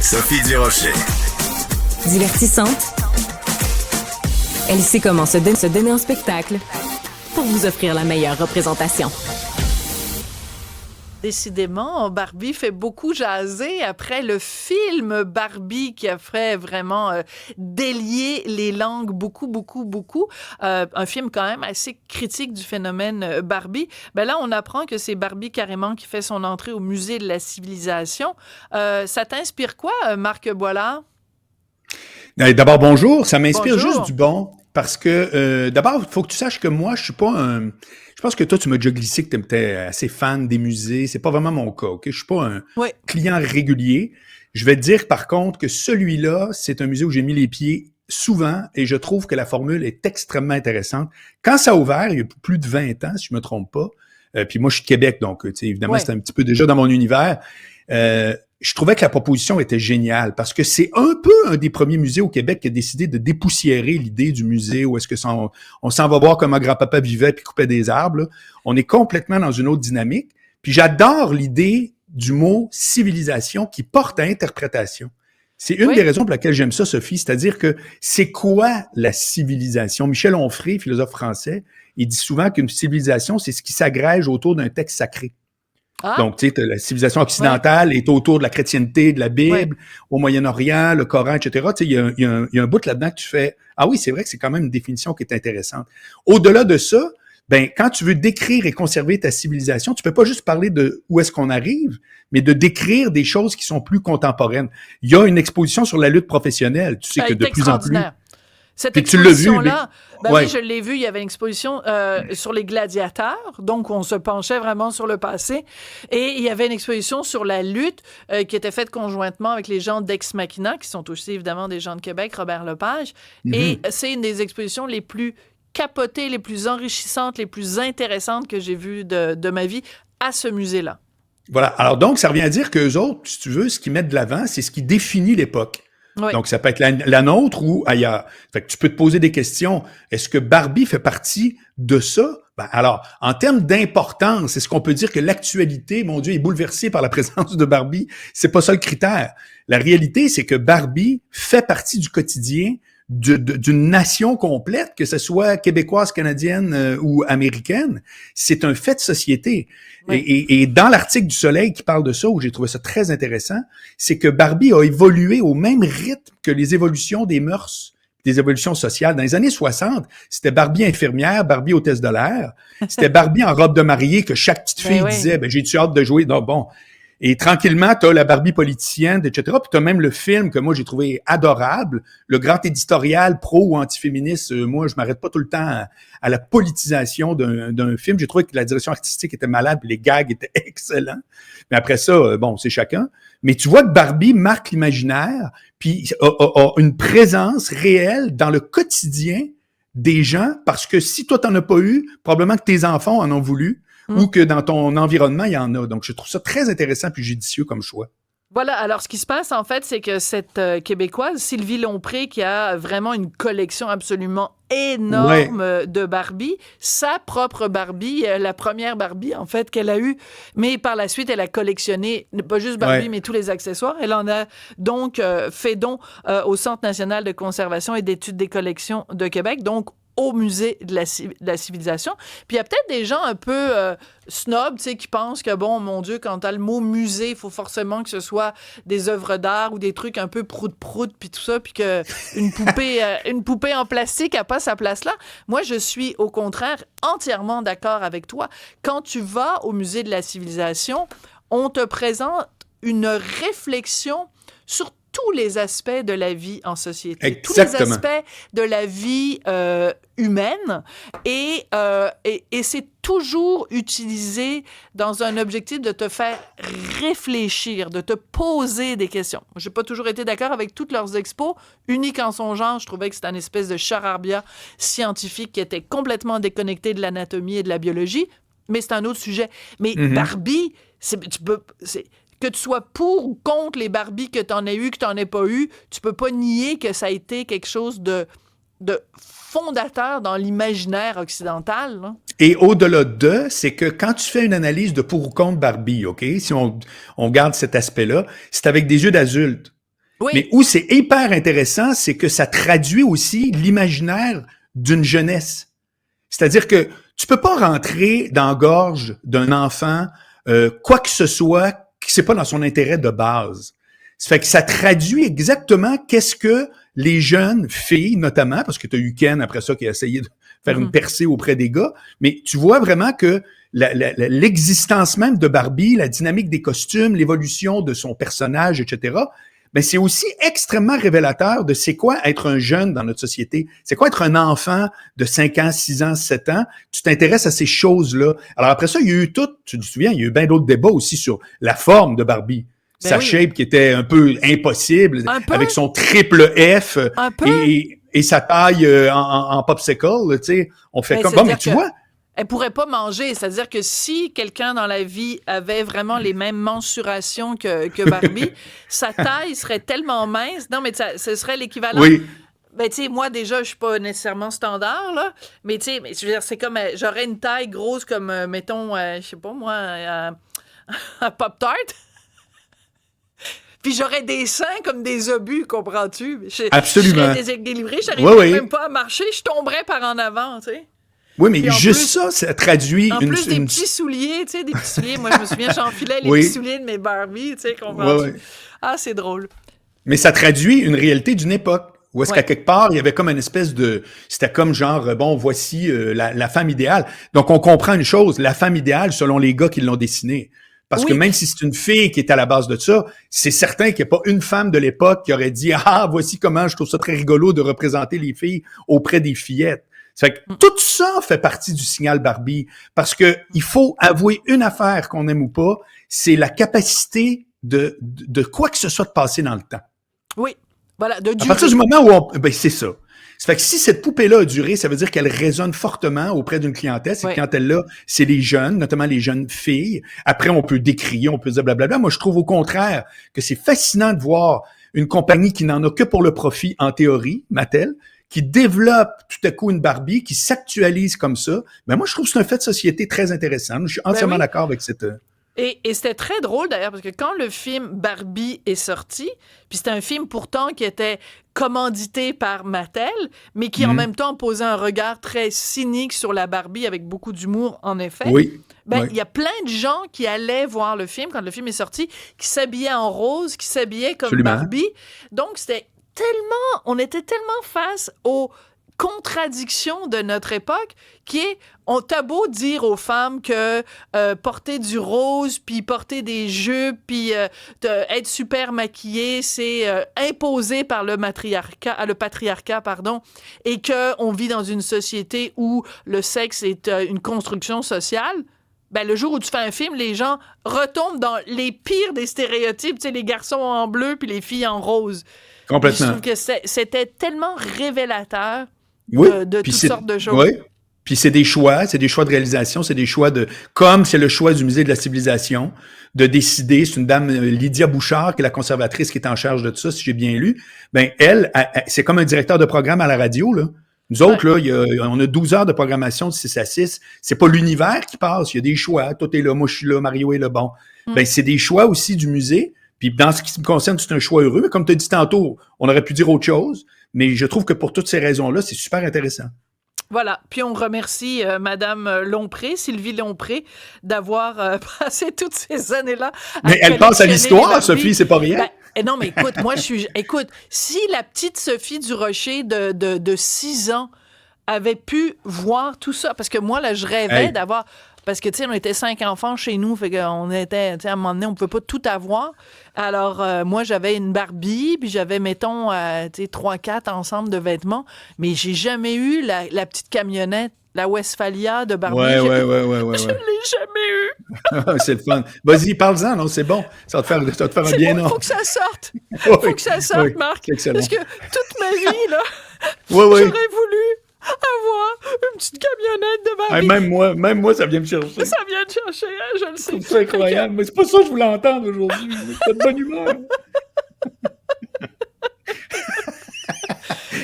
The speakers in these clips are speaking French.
Sophie Durocher. Divertissante, elle sait comment se donner en spectacle pour vous offrir la meilleure représentation. Décidément, Barbie fait beaucoup jaser après le film Barbie qui a fait vraiment délier les langues beaucoup. Un film quand même assez critique du phénomène Barbie. Ben là, on apprend que c'est Barbie carrément qui fait son entrée au musée de la civilisation. Ça t'inspire quoi, Marc Boilard? D'abord, bonjour. Ça m'inspire Bonjour. juste du bon parce que, d'abord, il faut que tu saches que moi, je suis pas un... Je pense que toi, tu m'as déjà glissé que tu étais assez fan des musées. C'est pas vraiment mon cas, OK? Je suis pas un client régulier. Je vais te dire, par contre, que celui-là, c'est un musée où j'ai mis les pieds souvent et je trouve que la formule est extrêmement intéressante. Quand ça a ouvert, il y a plus de 20 ans, si je me trompe pas, puis moi, je suis de Québec, donc, tu sais, évidemment, c'est un petit peu déjà dans mon univers. Je trouvais que la proposition était géniale parce que c'est un peu un des premiers musées au Québec qui a décidé de dépoussiérer l'idée du musée où est-ce que on s'en va voir comment grand-papa vivait puis coupait des arbres. Là. On est complètement dans une autre dynamique. Puis j'adore l'idée du mot civilisation qui porte à interprétation. C'est une des raisons pour lesquelles j'aime ça, Sophie, c'est-à-dire que c'est quoi la civilisation? Michel Onfray, philosophe français, il dit souvent qu'une civilisation, c'est ce qui s'agrège autour d'un texte sacré. Donc, tu sais, la civilisation occidentale est autour de la chrétienté, de la Bible, au Moyen-Orient, le Coran, etc. Tu sais, il y a un bout là-dedans que tu fais. Ah oui, c'est vrai que c'est quand même une définition qui est intéressante. Au-delà de ça, ben, quand tu veux décrire et conserver ta civilisation, tu peux pas juste parler de où est-ce qu'on arrive, mais de décrire des choses qui sont plus contemporaines. Il y a une exposition sur la lutte professionnelle. Tu sais que de plus en plus... Cette puis tu l'as vu, exposition-là, oui, je l'ai vu, il y avait une exposition sur les gladiateurs, donc on se penchait vraiment sur le passé, et il y avait une exposition sur la lutte qui était faite conjointement avec les gens d'Ex Machina, qui sont aussi évidemment des gens de Québec, Robert Lepage, et c'est une des expositions les plus capotées, les plus enrichissantes, les plus intéressantes que j'ai vues de ma vie à ce musée-là. Voilà, alors donc ça revient à dire qu'eux autres, si tu veux, ce qu'ils mettent de l'avant, c'est ce qui définit l'époque. Oui. Donc, ça peut être la nôtre ou ailleurs. Fait que tu peux te poser des questions. Est-ce que Barbie fait partie de ça? Ben, alors, en termes d'importance, est-ce qu'on peut dire que l'actualité, mon Dieu, est bouleversée par la présence de Barbie? C'est pas ça le critère. La réalité, c'est que Barbie fait partie du quotidien d'une nation complète, que ce soit québécoise, canadienne ou américaine. C'est un fait de société. Oui. Et dans l'article du Soleil qui parle de ça, où j'ai trouvé ça très intéressant, c'est que Barbie a évolué au même rythme que les évolutions des mœurs, des évolutions sociales. Dans les années 60, c'était Barbie infirmière, Barbie hôtesse de l'air. C'était Barbie en robe de mariée que chaque petite fille disait, j'ai-tu hâte de jouer? Non, bon. Et tranquillement, t'as la Barbie politicienne, etc. Puis t'as même le film que moi, j'ai trouvé adorable, le grand éditorial pro ou antiféministe. Moi, je m'arrête pas tout le temps à la politisation d'un film. J'ai trouvé que la direction artistique était malade, puis les gags étaient excellents. Mais après ça, bon, c'est chacun. Mais tu vois que Barbie marque l'imaginaire, puis a une présence réelle dans le quotidien des gens, parce que si toi, t'en as pas eu, probablement que tes enfants en ont voulu, ou que dans ton environnement, il y en a. Donc, je trouve ça très intéressant puis judicieux comme choix. Voilà, alors ce qui se passe, en fait, c'est que cette Québécoise, Sylvie Lompré, qui a vraiment une collection absolument énorme de Barbie, sa propre Barbie, la première Barbie, en fait, qu'elle a eue, mais par la suite, elle a collectionné, pas juste Barbie, mais tous les accessoires. Elle en a donc fait don au Centre national de conservation et d'études des collections de Québec, donc au musée de la civilisation. Puis il y a peut-être des gens un peu snobs, tu sais, qui pensent que, bon, mon Dieu, quand t'as le mot musée, il faut forcément que ce soit des œuvres d'art ou des trucs un peu prout-prout, puis tout ça, puis qu'une poupée en plastique n'a pas sa place là. Moi, je suis, au contraire, entièrement d'accord avec toi. Quand tu vas au musée de la civilisation, on te présente une réflexion sur tous les aspects de la vie en société, Exactement. Tous les aspects de la vie humaine, et c'est toujours utilisé dans un objectif de te faire réfléchir, de te poser des questions. J'ai pas toujours été d'accord avec toutes leurs expos, uniques en son genre. Je trouvais que c'était une espèce de charabia scientifique qui était complètement déconnecté de l'anatomie et de la biologie, mais c'est un autre sujet. Mais Barbie, que tu sois pour ou contre les Barbies, que tu en aies eu, que tu n'en aies pas eu, tu peux pas nier que ça a été quelque chose de fondateur dans l'imaginaire occidental. Là. Et au-delà de, c'est que quand tu fais une analyse de pour ou contre Barbie, OK, si on garde cet aspect-là, c'est avec des yeux d'adulte. Oui. Mais où c'est hyper intéressant, c'est que ça traduit aussi l'imaginaire d'une jeunesse. C'est-à-dire que tu peux pas rentrer dans la gorge d'un enfant quoi que ce soit qui c'est pas dans son intérêt de base. Ça fait que ça traduit exactement qu'est-ce que les jeunes filles, notamment, parce que tu as eu Ken après ça qui a essayé de faire une percée auprès des gars, mais tu vois vraiment que l'existence même de Barbie, la dynamique des costumes, l'évolution de son personnage, etc., ben c'est aussi extrêmement révélateur de c'est quoi être un jeune dans notre société. C'est quoi être un enfant de 5 ans, 6 ans, 7 ans. Tu t'intéresses à ces choses-là. Alors après ça, il y a eu tu te souviens, il y a eu bien d'autres débats aussi sur la forme de Barbie. Ben Sa oui. shape qui était un peu impossible, avec son triple F et sa taille en popsicle, tu sais. On fait comme... Bon, mais tu vois... Elle pourrait pas manger. C'est-à-dire que si quelqu'un dans la vie avait vraiment les mêmes mensurations que Barbie, sa taille serait tellement mince. Non, mais ce serait l'équivalent. Oui. Ben, tu sais, moi, déjà, je suis pas nécessairement standard, là. Mais, tu sais, je veux dire, c'est comme... j'aurais une taille grosse comme, mettons, je sais pas, moi, un Pop-Tart. Puis j'aurais des seins comme des obus, comprends-tu? Absolument. Je serais déséquilibrée, j'arriverais même pas à marcher, je tomberais par en avant, tu sais. Oui, mais juste ça traduit en plus des petits souliers, tu sais, des petits souliers. Moi, je me souviens, j'enfilais les petits souliers de mes Barbie, tu sais, comprends-tu? Oui. Ah, c'est drôle. Mais ça traduit une réalité d'une époque. Où est-ce qu'à quelque part, il y avait comme une espèce de... C'était comme genre, bon, voici la femme idéale. Donc, on comprend une chose, la femme idéale, selon les gars qui l'ont dessinée. Parce que même si c'est une fille qui est à la base de ça, c'est certain qu'il n'y a pas une femme de l'époque qui aurait dit « Ah, voici comment je trouve ça très rigolo de représenter les filles auprès des fillettes. » Ça fait que tout ça fait partie du signal Barbie. Parce que il faut avouer une affaire qu'on aime ou pas, c'est la capacité de quoi que ce soit de passer dans le temps. Oui. Voilà, de durer. À partir du moment où ben c'est ça. Ça fait que si cette poupée-là a duré, ça veut dire qu'elle résonne fortement auprès d'une clientèle. Cette clientèle-là, c'est les jeunes, notamment les jeunes filles. Après, on peut décrier, on peut dire blablabla. Moi, je trouve au contraire que c'est fascinant de voir une compagnie qui n'en a que pour le profit, en théorie, Mattel, qui développe tout à coup une Barbie, qui s'actualise comme ça. Ben moi, je trouve que c'est un fait de société très intéressant. Je suis entièrement d'accord avec cette... Et c'était très drôle d'ailleurs, parce que quand le film Barbie est sorti, puis c'était un film pourtant qui était commandité par Mattel, mais qui en même temps posait un regard très cynique sur la Barbie avec beaucoup d'humour, en effet. Oui. Ben, il y a plein de gens qui allaient voir le film quand le film est sorti, qui s'habillaient en rose, qui s'habillaient comme Barbie. Donc, on était tellement face aux contradiction de notre époque qui est, on t'a beau dire aux femmes que porter du rose, puis porter des jupes, puis être super maquillée, c'est imposé par le patriarcat, pardon, et qu'on vit dans une société où le sexe est une construction sociale. Ben, le jour où tu fais un film, les gens retombent dans les pires des stéréotypes, tu sais, les garçons en bleu puis les filles en rose. Complètement. Je trouve que c'était tellement révélateur de toutes sortes de choses. Oui. Puis c'est des choix de réalisation, c'est des choix comme c'est le choix du Musée de la Civilisation, de décider, c'est une dame, Lydia Bouchard, qui est la conservatrice qui est en charge de tout ça, si j'ai bien lu, ben elle c'est comme un directeur de programme à la radio, là. Nous autres, là, on a 12 heures de programmation de 6 à 6. C'est pas l'univers qui passe, il y a des choix. Toi, t'es là, moi, je suis là, Mario est là, bon. Ben, c'est des choix aussi du musée. Puis dans ce qui me concerne, c'est un choix heureux. Mais comme tu as dit tantôt, on aurait pu dire autre chose. Mais je trouve que pour toutes ces raisons-là, c'est super intéressant. Voilà. Puis on remercie Madame Lompré, Sylvie Lompré, d'avoir passé toutes ces années-là. Mais elle passe à l'histoire, Sophie, c'est pas rien. Ben, non, mais écoute, écoute, si la petite Sophie Durocher de 6 ans avait pu voir tout ça, parce que moi, là, je rêvais d'avoir... Parce que, tu sais, on était 5 enfants chez nous, fait qu'on était, tu sais, à un moment donné, on pouvait pas tout avoir. Alors, moi, j'avais une Barbie, puis j'avais, mettons, tu sais, 3-4 ensembles de vêtements, mais j'ai jamais eu la petite camionnette, la Westphalia de Barbie. Ouais. Je l'ai jamais eu. C'est le fun. Vas-y, parle-en, non, c'est bon. Ça va te faire un bien, non? Faut que ça sorte. Faut que ça sorte, Marc. Excellent. Parce que toute ma vie, là, j'aurais voulu avoir une petite camionnette de Barbie. Hey, même moi, ça vient me chercher. Ça vient me chercher, hein, je le sais. C'est incroyable. Mais c'est pas ça que je voulais entendre aujourd'hui. T'as de bonne humeur.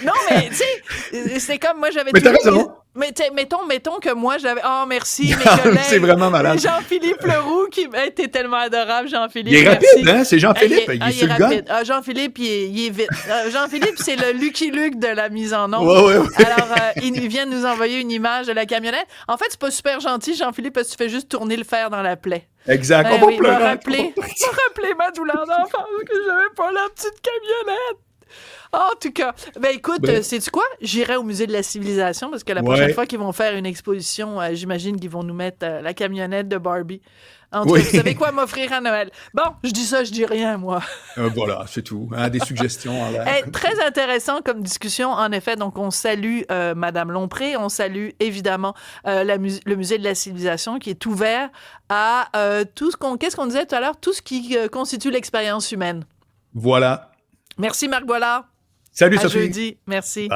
Non, mais tu sais, c'est comme moi, j'avais mais t'as raison. Mais Mais mettons que moi, j'avais... Oh, merci, mes collègues. C'est vraiment malade. Jean-Philippe Leroux, t'es tellement adorable, Jean-Philippe. Il est merci. rapide, hein? C'est Jean-Philippe. Il est sur le rapide. gars. Jean-Philippe, il est vite. Jean-Philippe, c'est le Lucky Luke de la mise en onde. Ouais. Alors, il vient de nous envoyer une image de la camionnette. En fait, c'est pas super gentil, Jean-Philippe, parce que tu fais juste tourner le fer dans la plaie. Exact. On va rappeler ma douleur d'enfance que j'avais pas la petite camionnette. En tout cas, écoute, sais-tu quoi? J'irai au Musée de la Civilisation parce que la prochaine fois qu'ils vont faire une exposition, j'imagine qu'ils vont nous mettre la camionnette de Barbie. En tout cas, vous savez quoi m'offrir à Noël? Bon, je dis ça, je dis rien, moi. Voilà, c'est tout. Hein, des suggestions. Très intéressant comme discussion, en effet. Donc, on salue Madame Lompré, on salue évidemment le Musée de la Civilisation qui est ouvert à tout ce qu'est-ce qu'on disait tout à l'heure? Tout ce qui constitue l'expérience humaine. Voilà. Merci, Marc Boilard. Salut, à Sophie. Jeudi. Merci.